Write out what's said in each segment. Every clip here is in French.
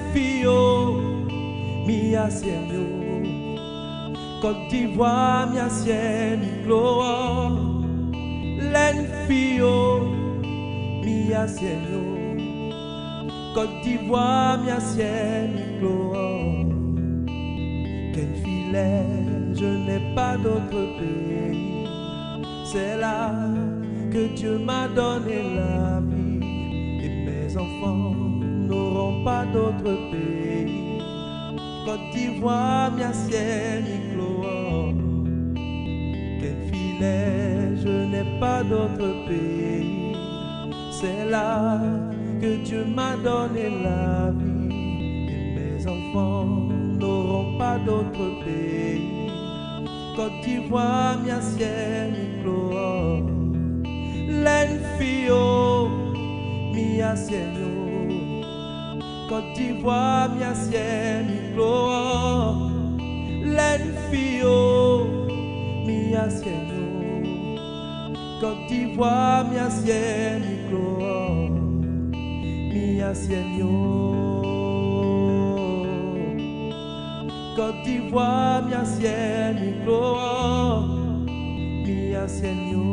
L'enfio, mi assieno, Côte d'Ivoire, mi assieno, l'enfio, mi assieno, Côte d'Ivoire, mi assieno, quel filet, je n'ai pas d'autre pays, c'est là que Dieu m'a donné la vie, et mes enfants n'auront pas d'autre pays. Côte d'Ivoire, mi assieno, quel filet, je n'ai pas d'autre pays, c'est là que Dieu m'a donné la vie, et mes enfants n'auront pas d'autre pays. Côte d'Ivoire, mi assieno, l'enfio, mi assieno, Côte d'Ivoire, mi assieno, l'enfio, mi assieno, Côte d'Ivoire, mi assieno, mi assieno, Côte d'Ivoire, mi assieno, mi assieno,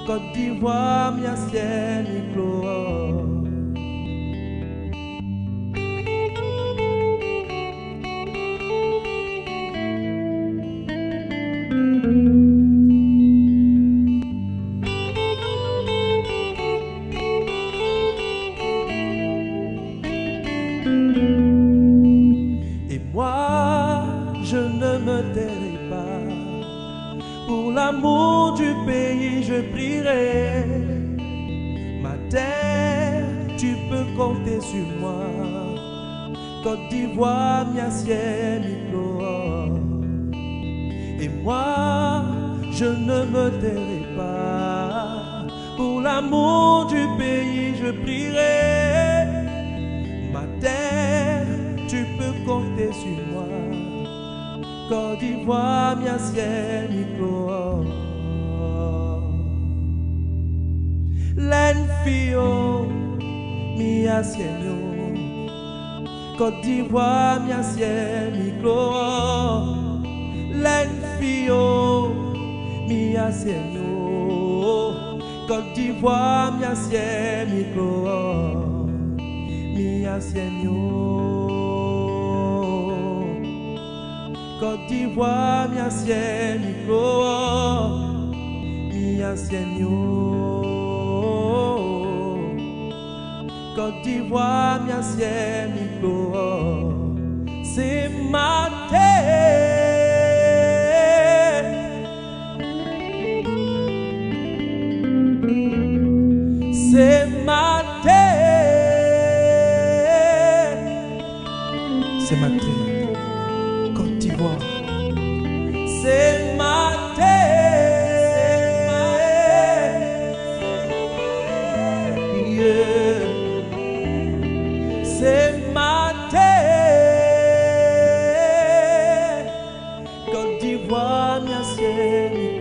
Côte d'Ivoire, mi assieno. Et moi, je ne me tairai pas. Pour l'amour du pays, je prierai. Ma terre, tu peux compter sur moi. Côte d'Ivoire, mi assieno. Et moi, je ne me tairai pas. Pour l'amour du pays, je prierai. Ma terre, tu peux compter sur moi. Côte d'Ivoire, mi assieno, l'enfio, mi assieno, Côte d'Ivoire, mi assieno, l'enfio, mi assieno, Côte d'Ivoire, mi assieno, mi assieno. Côte d'Ivoire, mi assieno, mi assieno, Côte d'Ivoire, mi assieno, c'est ma terre, c'est ma terre, c'est ma terre. Côte d'Ivoire, c'est ma terre, yeah. C'est ma terre, Côte d'Ivoire, mi assieno.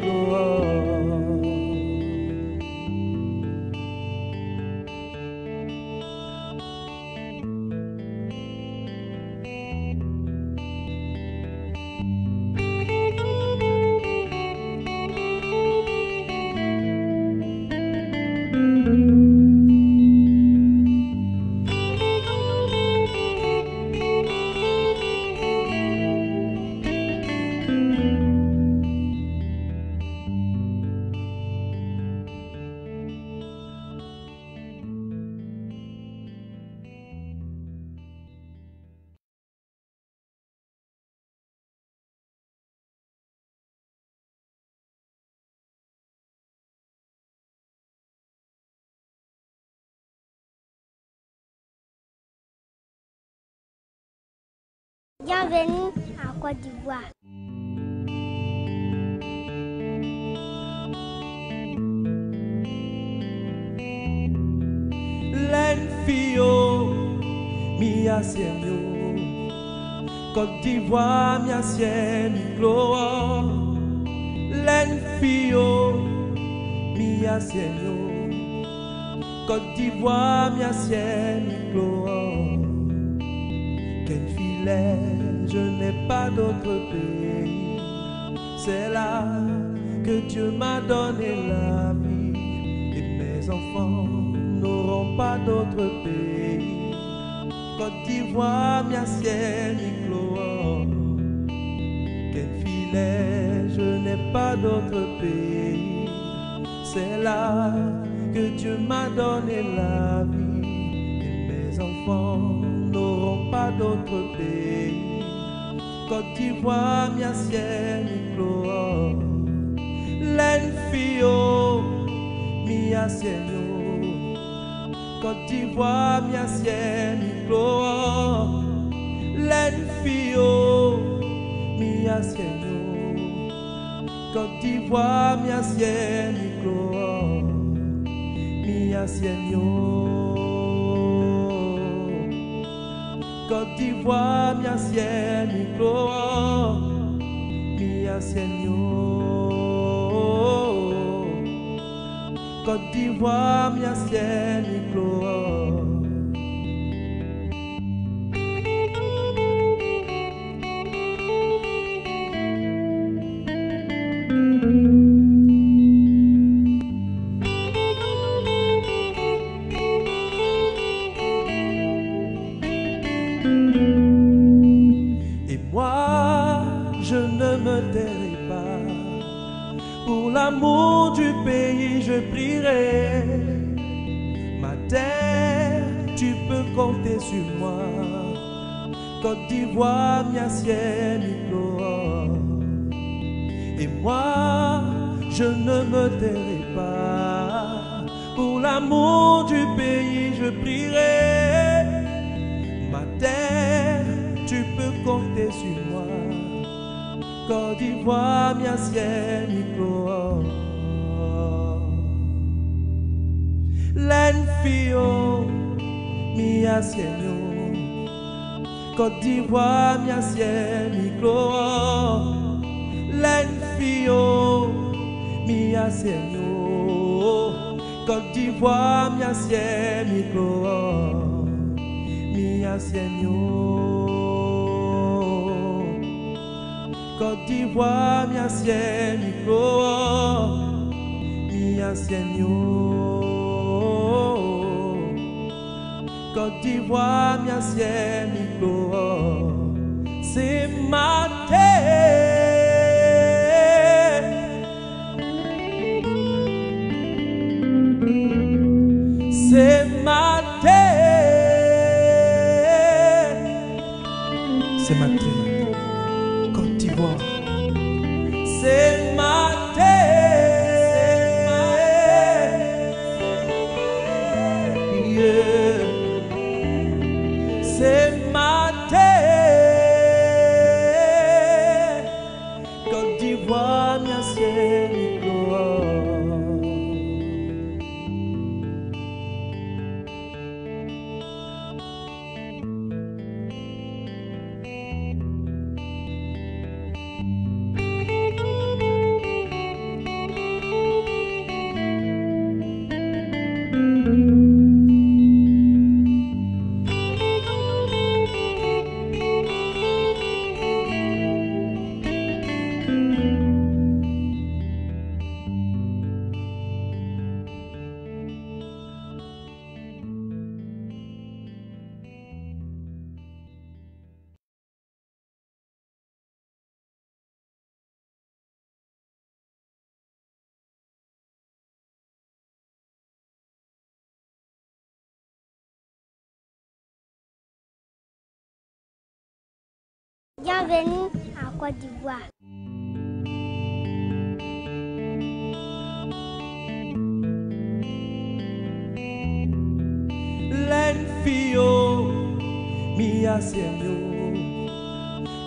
Bienvenue à Côte d'Ivoire. L'enfio, mi assieno, Côte d'Ivoire, mi assieno, l'enfio, mi assieno, Côte d'Ivoire, mia ciel, mi chlore. Quel filet, je n'ai pas d'autre pays. C'est là que Dieu m'a donné la vie. Et mes enfants n'auront pas d'autre pays. Côte d'Ivoire, mia ciel, mi chlore. Quel filet, je n'ai pas d'autre pays. C'est là que Dieu m'a donné la vie. Et mes enfants n'auront pas d'autre pays. Côte d'Ivoire, mia ciel, mi chlore. L'enfio, mia ciel. Côte d'Ivoire, mia ciel, mi chlore. L'enfio, mia ciel. Côte d'Ivoire, mia ciel, mi chlore. Mia ciel. Côte d'Ivoire, mia ciel, mi chlore. Mia ciel. Côte d'Ivoire, mia ciel, mi chlore. Et moi, je ne me tairai pas. Pour l'amour du pays, je prierai. Ma terre, tu peux compter sur moi. Côte d'Ivoire, mia ciel, mi chlore. Et moi, je ne me tairai pas. Pour l'amour du pays, je prierai. Ma terre, tu peux compter sur moi. Côte d'Ivoire, mia ciel, mi chlore. L'enfio, mia ciel. Côte d'Ivoire, mia ciel, mi chlore. L'enfio, mia ciel. Côte d'Ivoire, mia ciel, mi chlore. Mia ciel. Côte d'Ivoire, mia ciel, mi chlore. Mia ciel. Côte d'Ivoire, mia ciel, mi chlore. C'est ma terre. C'est ma terre. C'est ma terre. Côte d'Ivoire. C'est ma terre. Yeah. C'est ma terre. Côte d'Ivoire, mia ciel, mi chlore. Bienvenue en Côte d'Ivoire. L'enfio, mia ciel.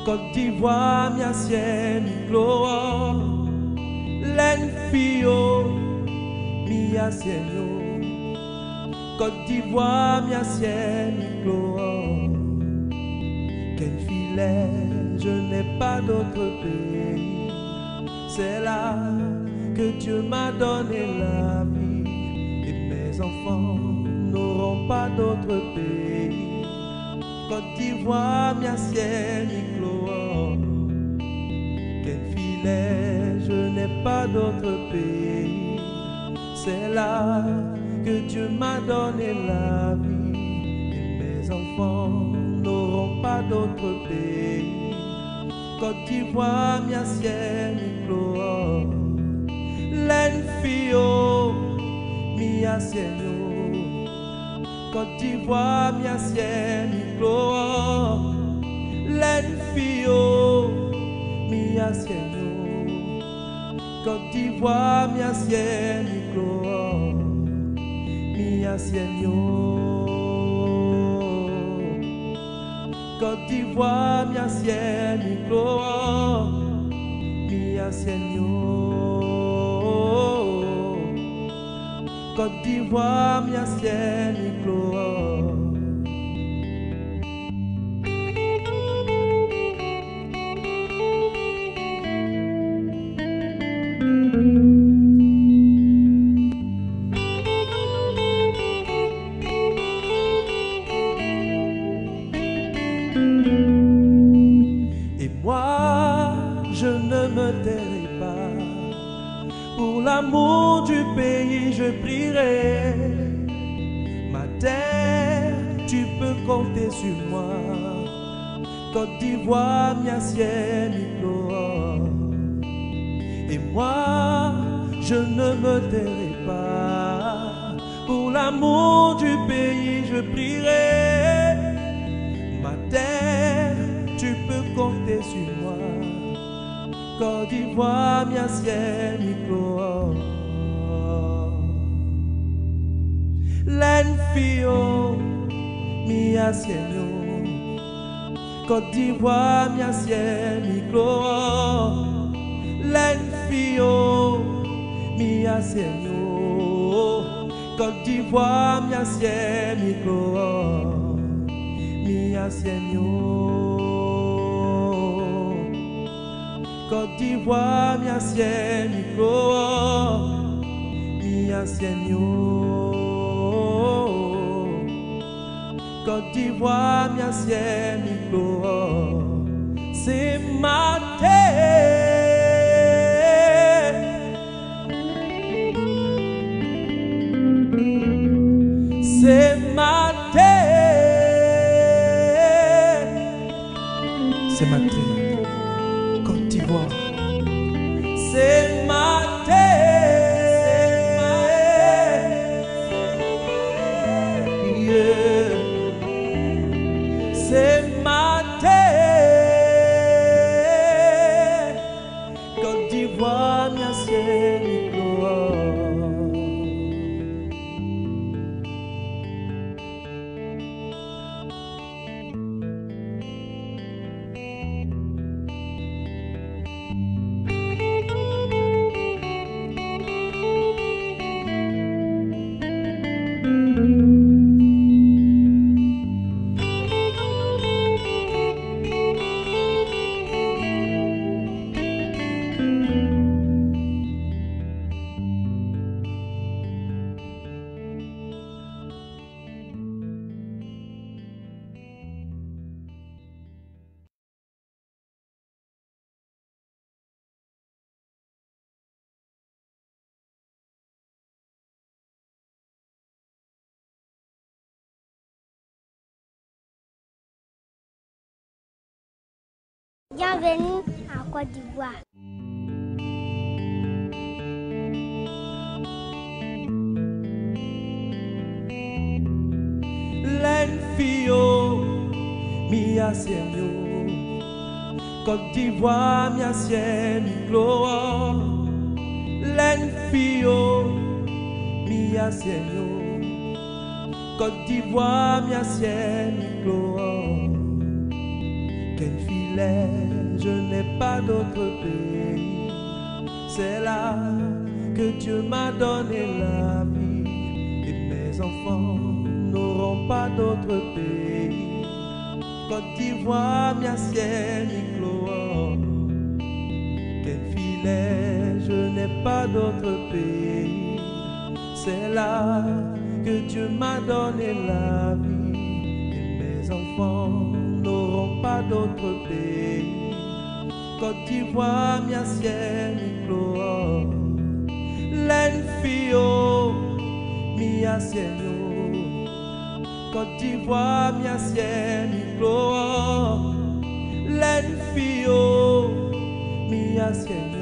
Côte d'Ivoire, mia ciel, mi chlore. L'enfio, mia ciel. Côte d'Ivoire, mia ciel, mi chlore. Quel filet, je n'ai pas d'autre pays. C'est là que Dieu m'a donné la vie. Et mes mes enfants n'auront pas d'autre pays. Côte d'Ivoire, mia ciel, quel filet, je n'ai pas d'autre pays. C'est là que Dieu m'a donné la vie. Et mes enfants n'auront pas d'autre pays. Côte d'Ivoire, mia ciel, l'enfio, mia ciel. Côte d'Ivoire, mia ciel, l'enfio, mia ciel. Côte d'Ivoire, mia ciel, mia ciel. Côte d'Ivoire, mia ciel, mia ciel. Côte d'Ivoire, mia ciel, et moi, je ne me tairai pas. Pour l'amour du pays, je prierai. Ma terre, tu peux compter sur moi. Côte d'Ivoire, mia ciel, et moi, je ne me tairai pas. Pour l'amour du pays, je prierai. Ma terre, tu peux compter sur moi. Côte d'Ivoire, mia ciel, l'enfio, mia ciel. Côte d'Ivoire, mia ciel, l'enfio, mia ciel. Côte d'Ivoire, mia ciel, mia ciel. Côte d'Ivoire, mia ciel, mia ciel. Côte d'Ivoire, mia ciel, c'est ma terre. C'est ma terre. C'est ma terre. Côte d'Ivoire. C'est ma terre. Yeah. C'est ma terre. Côte d'Ivoire, mia ciel, Bienvenue en Côte d'Ivoire. L'enfio, mia ciel. Côte d'Ivoire, mia ciel, l'enfio, mia ciel. Côte d'Ivoire, mia ciel, quel filet, je n'ai pas d'autre pays. C'est là que Dieu m'a donné la vie. Et mes enfants n'auront pas d'autre pays. Côte d'Ivoire, mia ciel, quel filet, je n'ai pas d'autre pays. C'est là que Dieu m'a donné la vie et mes enfants n'auront pas d'autre pays. Côte d'Ivoire, mia ciel, mi clo, l'enfio, mia ciel. Côte d'Ivoire, mia ciel, mi clo, l'enfio, mia ciel.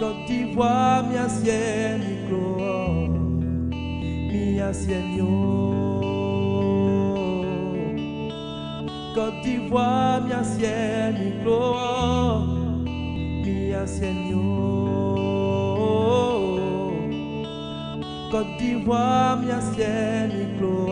Côte d'Ivoire, mia ciel, mi clo, mia ciel. Côte d'Ivoire, mia ciel, mi clo, mia ciel. Côte d'Ivoire, mia ciel, mi clo.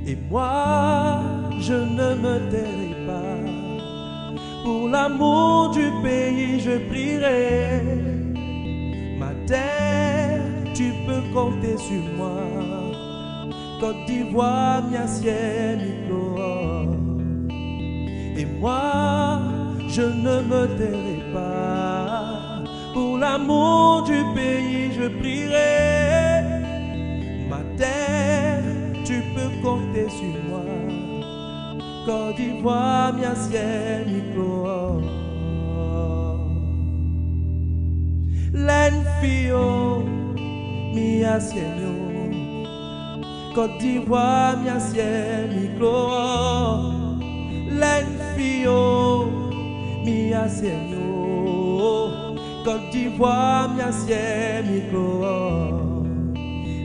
Et moi, je ne me tairai pas. Pour l'amour du pays, je prierai. Ma terre, tu peux compter sur moi. Côte d'Ivoire, mia ciel, mi clo. Et moi, je ne me tairai pas. Pour l'amour du pays, je prierai. Ma terre, tu peux compter sur moi. Côte d'Ivoire, mia ciel, mi clo. L'enfio, mia ciel. Côte d'Ivoire, mia ciel, mi clo. L'enfio, mia ciel. Côte d'Ivoire, mia ciel, mi clo.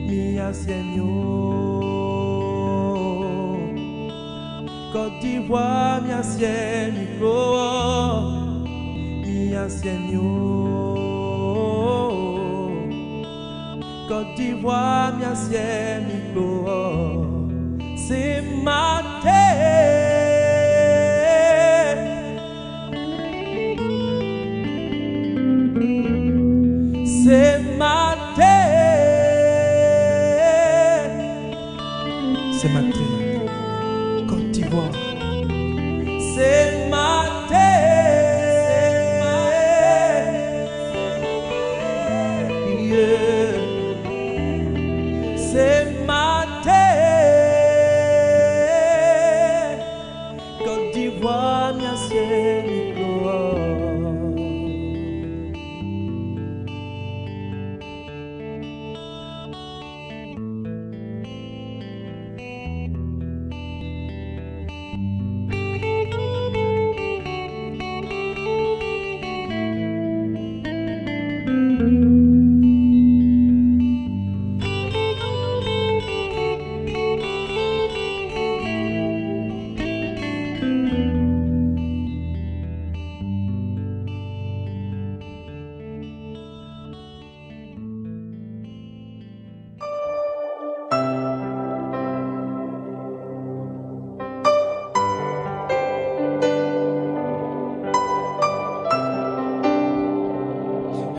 Mia ciel. Côte d'Ivoire, mia ciel, mi clo. Mia ciel. Côte d'Ivoire, mia ciel, mi clo. C'est ma terre. C'est ma terre. C'est ma terre. Côte d'Ivoire. C'est ma terre. Yeah. C'est ma terre. Côte d'Ivoire, mia ciel, mi clo.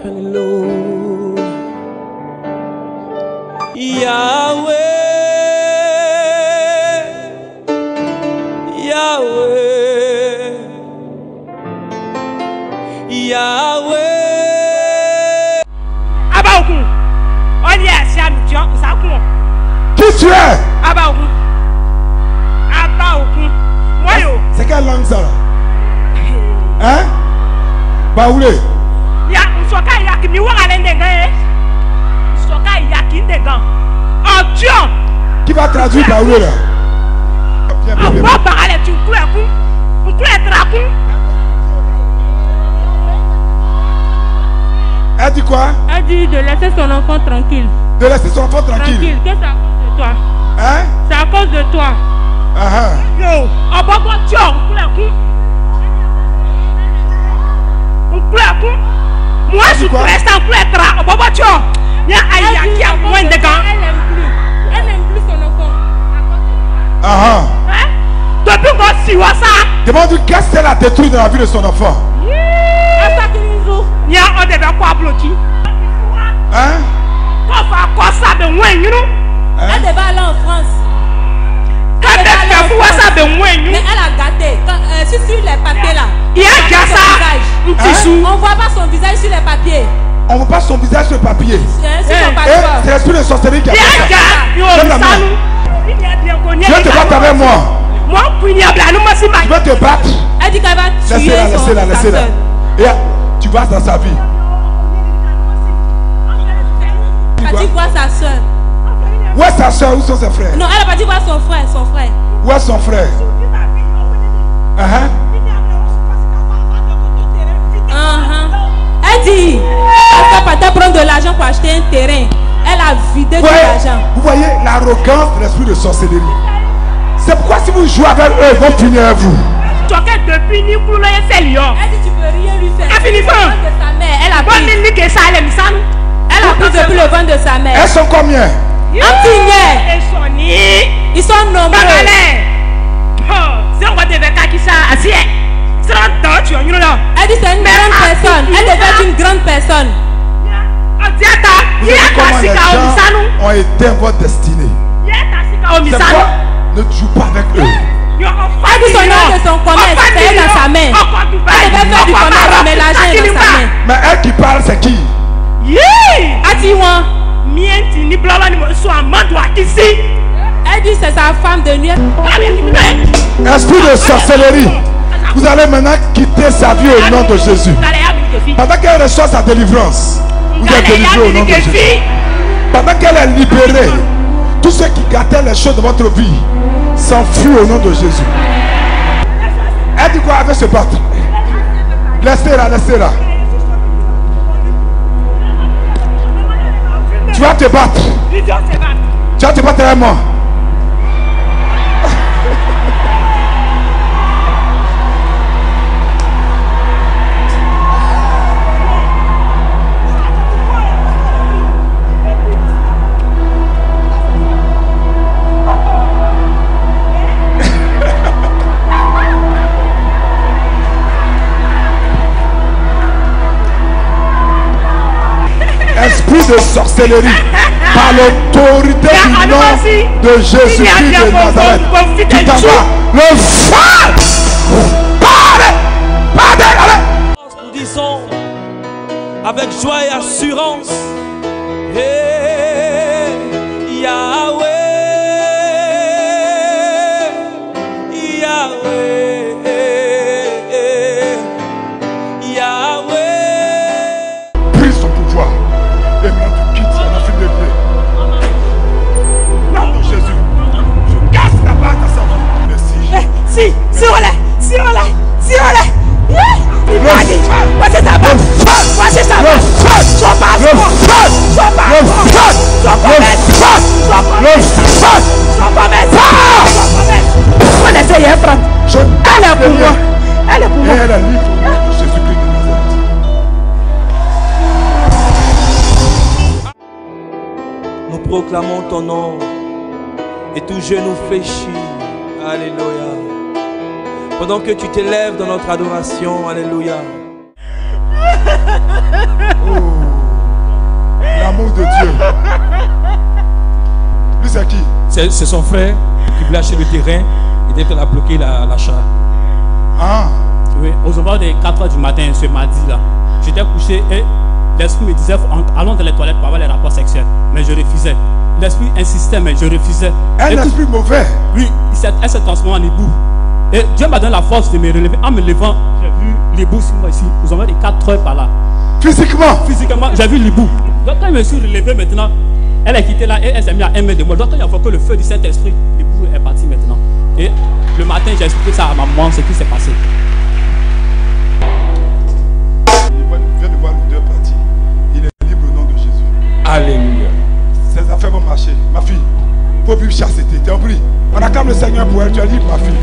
Hallelujah. Yahweh, Yahweh, Yahweh. Abaoukun, on y est, c'est Amidian, ça compte. Qui tu es? Abaoukun, Abaoukun, moi yo. C'est quelle langue ça là? Hein? Baoulé. Ya, Msoka Yaki, mi wang alendengan, Msoka Yaki ndengan. Oh Dieu! Qui va traduire Baoulé là? Viens, viens, On viens. va parler, tu coules, on coule tracou. Elle dit quoi? Elle dit de laisser son enfant tranquille. De laisser son enfant tranquille. Tranquille, que c'est à cause de toi. Hein? C'est à cause de toi. Yo, on va voir Dieu, on coule. On coule. Moi, je suis resté en coule tracou. On va voir Dieu. Il y a Ayaki à moins de gants. Elle n'aime plus son enfant. Hein? Depuis qu'on s'y voit ça. Demande-lui qu'est-ce qu'elle a détruit dans la vie de son enfant. Elle s'accuse. Il y a un débat quoi bloquer. Hein? Quand on va quoi ça de moins, you know? Elle devait aller en France. Quand elle fait quoi ça de moins, you know? Mais elle a gâté. Sur les papiers là. Il y a déjà ça. Un petit sou. On voit pas son visage sur les papiers. On ne voit pas son visage sur le papier. Sur son Et passeport. c'est l'esprit de sorcellerie qui a Il y a fait ça. déjà. Lève la main. Tu veux te battre avec moi? Moi, Tu veux te battre? Elle dit qu'elle va tuer Laissez-la. sa soeur. Et tu vas dans sa vie. Elle a dit voir sa soeur. Où est sa soeur? Où sont ses frères? Non, elle a pas dit voir son frère. Où est son frère? Elle dit, elle va pas prendre de l'argent pour acheter un terrain. Elle a vidé tout l'argent. Vous voyez l'arrogance de l'esprit de sorcellerie. C'est pourquoi si vous jouez avec eux, ils vont punir vous. Tu as depuis ni pour le faire lion. Elle dit tu peux rien lui faire. Elle finit pas. De sa mère. Elle a Bonne pris. ligne que ça, elle est misane. Elle a pris depuis le ventre de sa mère. Elles sont combien? Elles sont niées. Ils sont nombreux. Si on va te faire qui ça, assis. C'est là, tu as une là. Elle dit c'est une grande personne. Elle devait être une grande personne. Vous savez comment les gens ont éteint votre destinée. C'est pourquoi ne joue pas avec eux. Elle dit son nom de son commerce. C'est elle dans sa main. Elle devait faire du commerce, mais l'argent est dans sa main. Mais elle qui parle, c'est qui? Atiwa. Elle dit c'est sa femme de nuit. Esprit de sorcellerie. Vous allez maintenant quitter sa vie au nom de Jésus. Pendant qu'elle reçoit sa délivrance, vous êtes délivré au nom de Jésus. Pendant qu'elle est libérée, tous ceux qui gâtaient les choses de votre vie s'enfuient au nom de Jésus. Elle dit quoi? Elle veut se battre. Laissez-la. Tu vas te battre. Tu vas te battre avec moi. Esprit de sorcellerie, par l'autorité du nom de Jésus-Christ de Nazareth, tu t'en vas. Le feu! Allez! Nous disons avec joie et assurance, hey, Yahweh, Yahweh, Yahweh. Prise son pouvoir. Et maintenant tu quittes, on a fini de prier. Nom de Jésus, je casse la barre à sa vie. Merci. Si on l'est. Voici ta barre. Son passeport. Son commerce. Son commerce. On essaye de prendre. Elle est pour moi. Et elle est libre au nom de Jésus-Christ de Nazareth. Nous proclamons ton nom et tout genou fléchit. Alléluia. Pendant que tu t'élèves dans notre adoration, alléluia. Oh, l'amour de Dieu. Lui, c'est qui? C'est son frère qui voulait acheter le terrain et dès qu'elle a bloqué l'achat. Ah, Oui, aux alentours des 4 h du matin, ce mardi-là, j'étais couché et l'esprit me disait allons dans les toilettes pour avoir les rapports sexuels. Mais je refusais. L'esprit insistait, mais je refusais. un esprit mauvais. Oui, elle s'est transformée en ébout. Et Dieu m'a donné la force de me relever. En me levant, j'ai vu l'ébout sur moi ici. Aux alentours des 4 heures par là. Physiquement. Physiquement, j'ai vu l'ébout. Donc quand je me suis relevé maintenant, elle est quittée là et elle s'est mise à aimer de moi. Donc quand il y a que le feu du Saint-Esprit, l'ébout est parti maintenant. Et le matin, j'ai expliqué ça à ma maman, ce qui s'est passé. Il vient de voir les deux parties. Il est libre au nom de Jésus. Alléluia. Ses affaires vont marcher. Ma fille, il faut vivre chasteté. T'es compris? On acclame le Seigneur pour elle. Tu es libre, ma fille.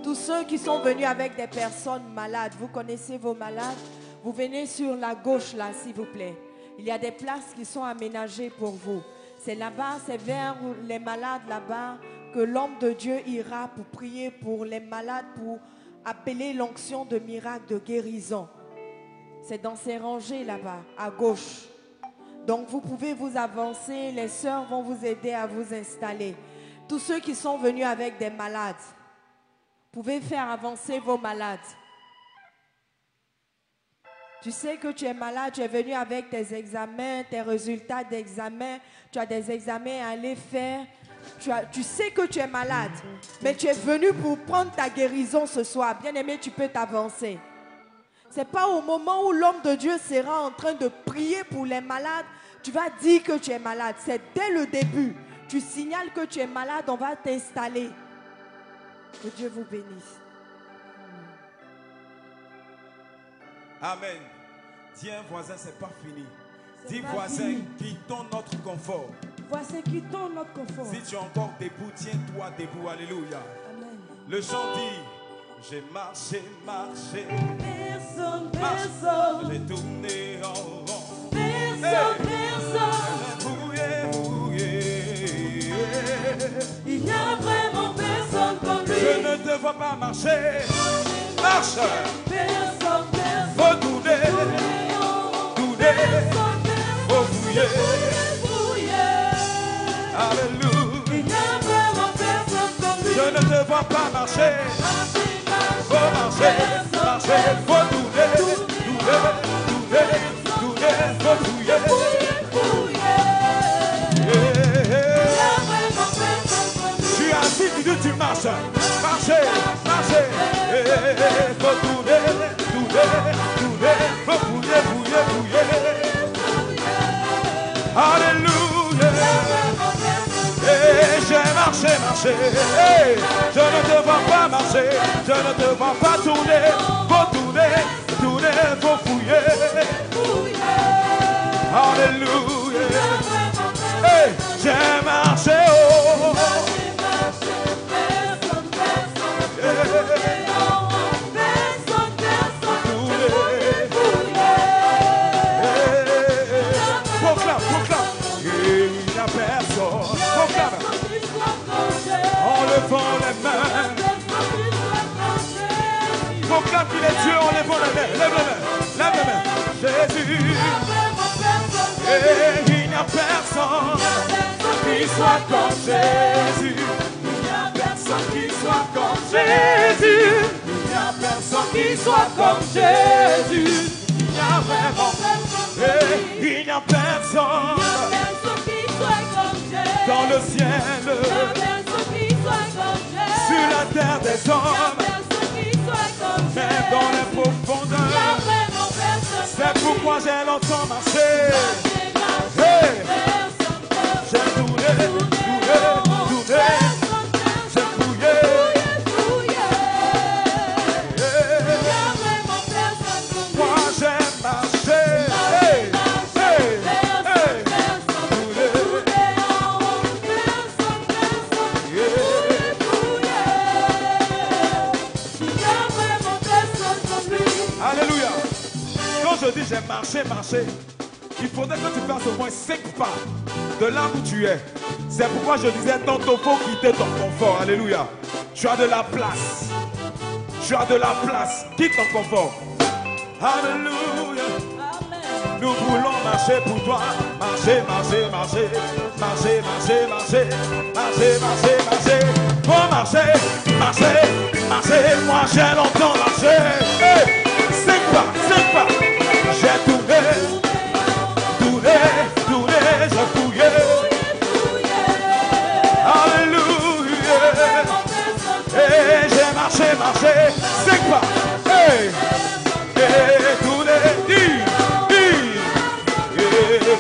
Tous ceux qui sont venus avec des personnes malades, vous connaissez vos malades, vous venez sur la gauche là, s'il vous plaît. Il y a des places qui sont aménagées pour vous. C'est là-bas, c'est vers les malades là-bas que l'homme de Dieu ira pour prier pour les malades, pour appeler l'onction de miracle, de guérison. C'est dans ces rangées là-bas, à gauche. Donc vous pouvez vous avancer, les sœurs vont vous aider à vous installer. Tous ceux qui sont venus avec des malades, vous pouvez faire avancer vos malades. Tu sais que tu es malade, tu es venu avec tes examens, tes résultats d'examen, tu as des examens à aller faire. Tu sais que tu es malade, mais tu es venu pour prendre ta guérison ce soir. Bien-aimé, tu peux t'avancer. Ce n'est pas au moment où l'homme de Dieu sera en train de prier pour les malades, tu vas dire que tu es malade. C'est dès le début. Tu signales que tu es malade, on va t'installer. Que Dieu vous bénisse. Amen. Dis un voisin, c'est pas fini. Dis voisin, quittons notre confort. Voisin, quittons notre confort. Si tu es encore debout, tiens-toi debout. Alléluia. Amen. Le chant dit, j'ai marché, marché. Personne, marché. personne. J'ai tourné en rond. Personne, personne. Il n'y a vraiment personne comme lui. Je ne te vois pas marcher. Marche. Personne, personne. Faut tourner. Tourner. Faut fouiller. Alléluia. Il n'y a vraiment personne comme lui. Je ne te vois pas marcher. Faut marcher. Marcher. Faut tourner. Tourner. Tourner. Tourner. Faut fouiller. Tu marches, marcher, marcher, faut tourner, tourner, tourner, faut fouiller, fouiller, fouiller. Alléluia. J'ai marché, marché, je ne te vois pas marcher, je ne te vois pas tourner, faut tourner, tourner, faut fouiller. Alléluia. J'ai marché, oh. Proclame qu'il est Dieu en levant les mains. Lève les mains. Lève les mains. Jésus. Et il n'y a personne qui soit comme Jésus. Il n'y a personne qui soit comme Jésus. Il n'y a personne qui soit comme Jésus. Il n'y a vraiment personne. Il n'y a personne dans le ciel, sur la terre des hommes, même dans les profondeurs. C'est pourquoi j'ai longtemps marché. J'ai tourné, j'ai fouillé. Moi j'ai marché. Alléluia. Quand je dis j'ai marché, il faudrait que tu fasses au moins 5 pas de là où tu es. C'est pourquoi je disais tantôt, il faut quitter ton confort. Alléluia. Tu as de la place. Tu as de la place. Quitte ton confort. Alléluia. Nous voulons marcher pour toi. Marcher. Pour marcher. Moi j'ai longtemps marché. Hey. 5 pas. J'ai tourné, j'ai fouillé. Alléluia. Et j'ai marché. 5 pas. Hey. Et tourné, et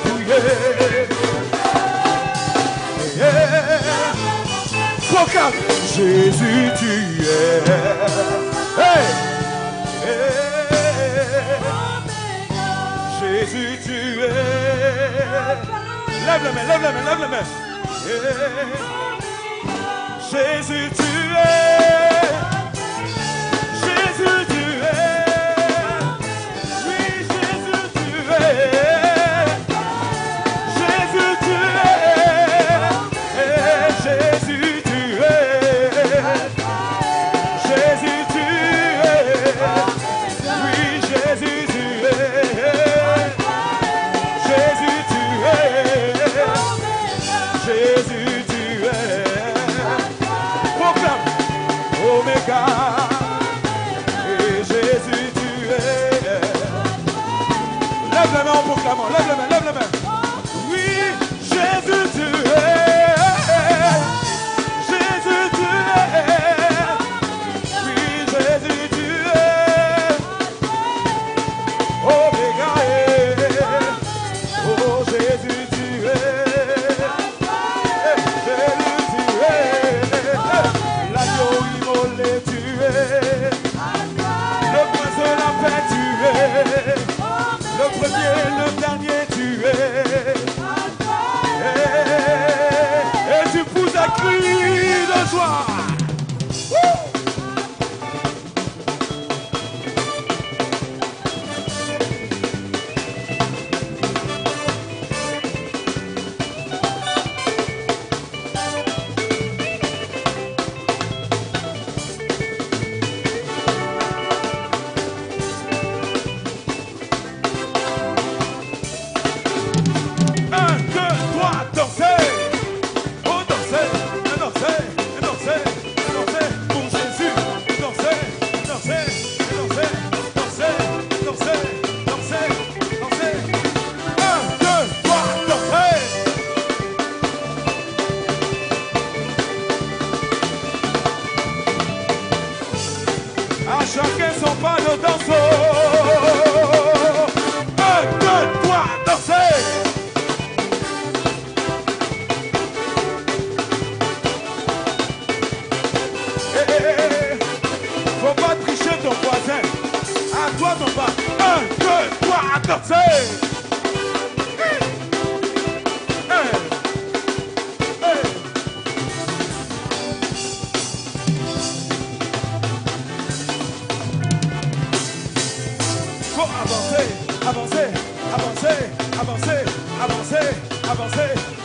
fouillé. Proclame, Jésus tu es. Hey. Jésus tu es. Lève les mains. Jésus tu es. Jésus tu es. Oui, Jésus tu es. Jésus tu es. Jésus tu es. Jésus tu es. Oui, Jésus tu es. Jésus tu es. Proclame Oméga. Et Jésus tu es. Lève les mains en proclamant. Lève les mains. Oui, Jésus tu es. Jésus tu es. Oui, Jésus tu es. Oméga. Oh Jésus tu es. L'agneau immolé tu es. Le prince de la paix tu es. Le premier, le dernier tu es. Et tu pousses un cri de joie. Chacun son pas de danseau. 1, 2, 3, danser. Faut pas tricher ton voisin. À toi ton pas. 1, 2, 3, danser.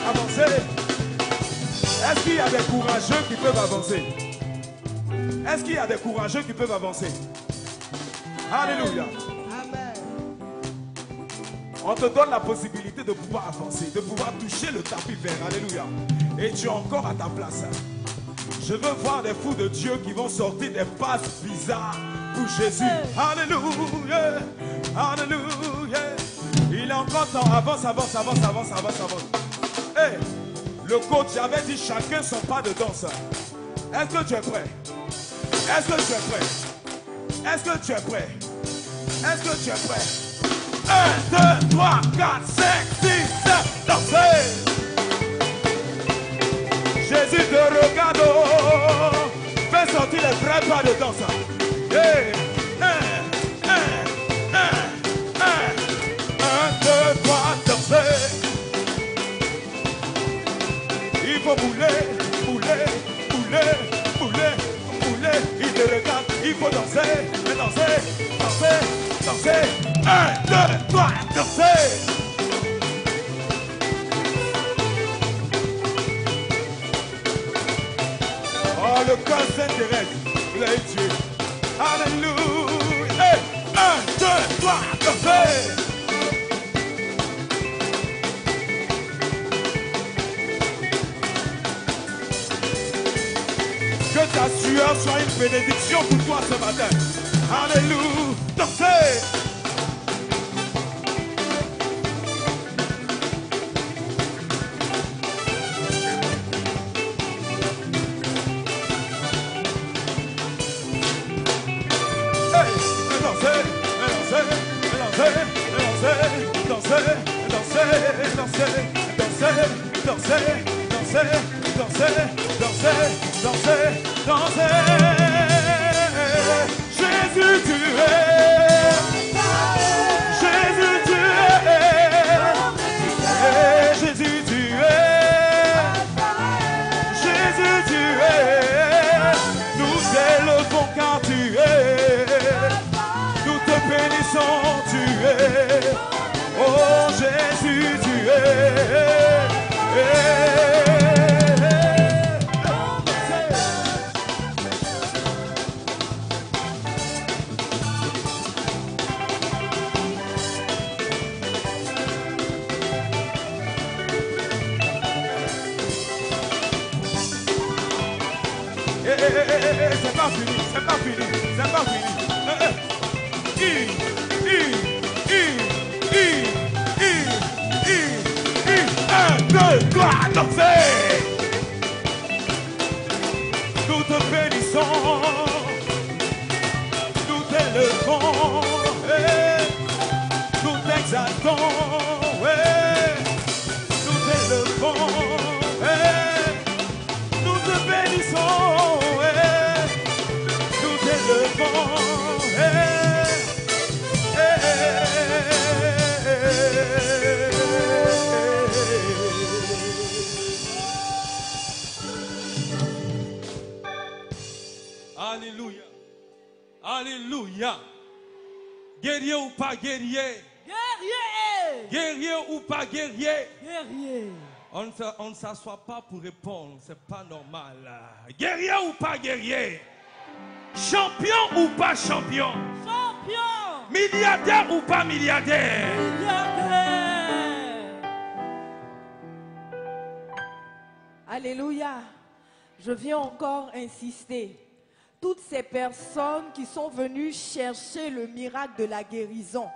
Avancer. Est-ce qu'il y a des courageux qui peuvent avancer? Est-ce qu'il y a des courageux qui peuvent avancer? Alléluia. Amen. On te donne la possibilité de pouvoir avancer, de pouvoir toucher le tapis vert. Alléluia. Et tu es encore à ta place. Je veux voir des fous de Dieu qui vont sortir des passes bizarres pour Jésus. Alléluia. Alléluia. Il est encore temps. Avance, avance, avance, avance, avance, avance. Hey, le coach avait dit chacun son pas de danse. Est-ce que tu es prêt? Est-ce que tu es prêt? Est-ce que tu es prêt? Est-ce que tu es prêt? 1, 2, 3, 4, 5, 6, 7, dansez! Jésus te regarde, fais sortir les vrais pas de danse. Hey, 1, 2, 3, dansez! Il faut bouler, bouler, bouler, bouler, bouler. Il te regarde, il faut danser, danser, danser, danser. 1, 2, 3, danser! Oh, le cœur s'intéresse, les dieux. Alléluia. Hey, 1, 2, 3, dansez! Que ta sueur soit une bénédiction pour toi ce matin. Alléluia. Dansez! Jésus tu es, Jésus tu es, Jésus tu es, Jésus tu es, nous élevons car tu es, nous te bénissons tu es, oh Jésus tu es. C'est pas fini, c'est pas fini, c'est pas fini. 1, 2, 3, dansez! Nous te bénissons, nous t'élevons, nous t'exaltons, nous t'élevons, nous te bénissons, nous t'élevons. Alléluia. Alléluia. Guerrier ou pas guerrier. Guerrier. Guerrier ou pas guerrier. Guerrier. On ne s'assoit pas pour répondre, c'est pas normal. Guerrier ou pas guerrier. Champion ou pas champion. Champion. Milliardaire ou pas milliardaire. Milliardaire. Alléluia. Je viens encore insister. Toutes ces personnes qui sont venues chercher le miracle de la guérison.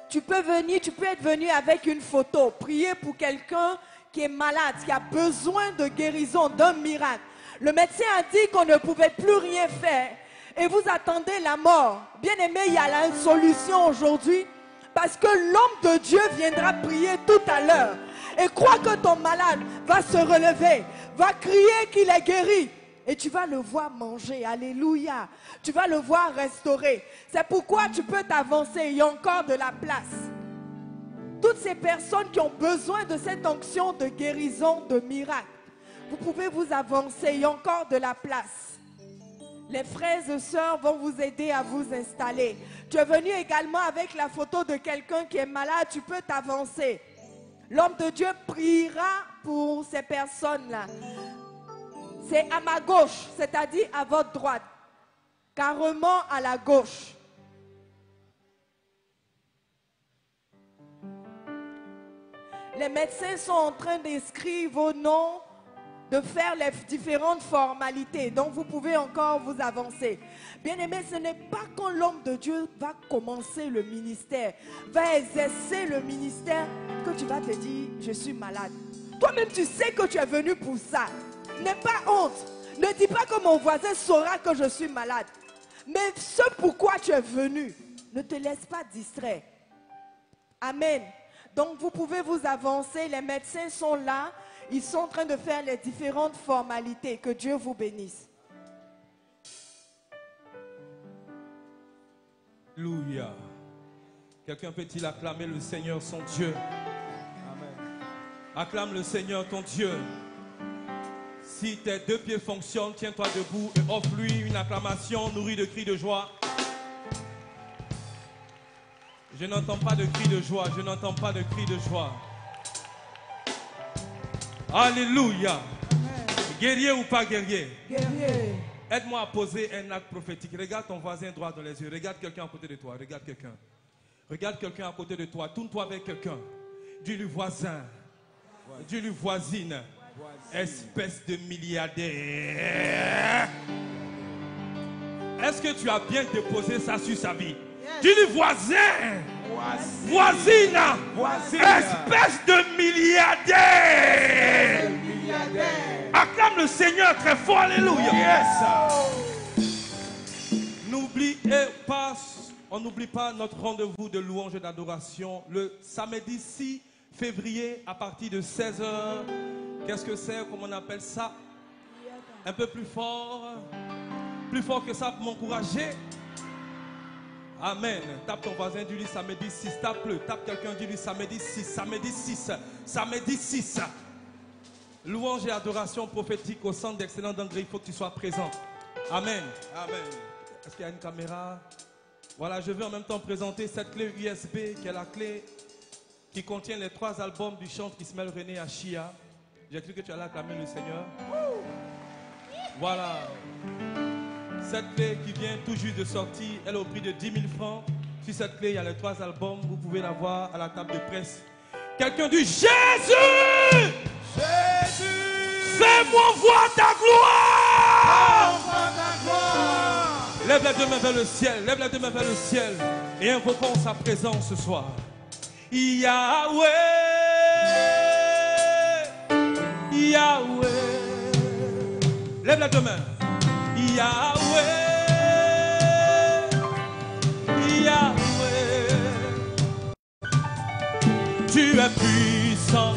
Tu peux être venu avec une photo, prier pour quelqu'un qui est malade, qui a besoin de guérison, d'un miracle. Le médecin a dit qu'on ne pouvait plus rien faire et vous attendez la mort. Bien aimé, il y a une solution aujourd'hui parce que l'homme de Dieu viendra prier tout à l'heure et crois que ton malade va se relever, va crier qu'il est guéri. Et tu vas le voir manger, alléluia. Tu vas le voir restaurer. C'est pourquoi tu peux t'avancer, il y a encore de la place. Toutes ces personnes qui ont besoin de cette onction de guérison, de miracle, vous pouvez vous avancer, il y a encore de la place. Les frères et sœurs vont vous aider à vous installer. Tu es venu également avec la photo de quelqu'un qui est malade, tu peux t'avancer. L'homme de Dieu priera pour ces personnes-là. C'est à ma gauche, c'est-à-dire à votre droite. Carrément à la gauche. Les médecins sont en train d'inscrire vos noms de faire les différentes formalités. Donc vous pouvez encore vous avancer. Bien-aimé, ce n'est pas quand l'homme de Dieu va commencer le ministère, va exercer le ministère, que tu vas te dire, je suis malade. Toi-même, tu sais que tu es venu pour ça. N'aie pas honte. Ne dis pas que mon voisin saura que je suis malade. Mais ce pourquoi tu es venu, ne te laisse pas distraire. Amen. Donc vous pouvez vous avancer. Les médecins sont là. Ils sont en train de faire les différentes formalités. Que Dieu vous bénisse. Alléluia. Quelqu'un peut-il acclamer le Seigneur son Dieu? Amen. Acclame le Seigneur ton Dieu. Si tes deux pieds fonctionnent, tiens-toi debout et offre-lui une acclamation nourrie de cris de joie. Je n'entends pas de cris de joie, je n'entends pas de cris de joie. Alléluia. Guerrier ou pas guerrier? Guerrier. Aide-moi à poser un acte prophétique. Regarde ton voisin droit dans les yeux. Regarde quelqu'un à côté de toi. Regarde quelqu'un. Regarde quelqu'un à côté de toi. Tourne-toi avec quelqu'un. Dis-lui voisin. Dis-lui voisine. Espèce de milliardaire. Est-ce que tu as bien déposé ça sur sa vie? Dis-lui voisin. Voisine. Espèce de milliardaire. Acclame le Seigneur très fort. Alléluia. N'oubliez pas, on n'oublie pas notre rendez-vous de louange et d'adoration le samedi 6 février à partir de 16h. Qu'est-ce que c'est? Comment on appelle ça? Un peu plus fort. Plus fort que ça pour m'encourager. Amen. Tape ton voisin, dis-lui samedi 6. Tape-le. Tape quelqu'un, dis-lui samedi 6. Samedi 6. Samedi 6. Louange et adoration prophétique au centre d'excellence d'André. Il faut que tu sois présent. Amen. Amen. Est-ce qu'il y a une caméra? Voilà, je veux en même temps présenter cette clé USB qui est la clé qui contient les 3 albums du chanteur Ismaël René à Chia. J'ai cru que tu allais acclamer le Seigneur. Voilà. Cette clé qui vient tout juste de sortir, elle est au prix de 10 000 francs. Sur cette clé, il y a les 3 albums. Vous pouvez la voir à la table de presse. Quelqu'un dit Jésus! Jésus! Fais-moi voir ta gloire! Lève les deux mains vers le ciel. Lève les deux mains vers le ciel. Et invoquons sa présence ce soir. Yahweh! Yahweh! Lève les deux mains. Yahweh! Yahweh! Tu es puissant.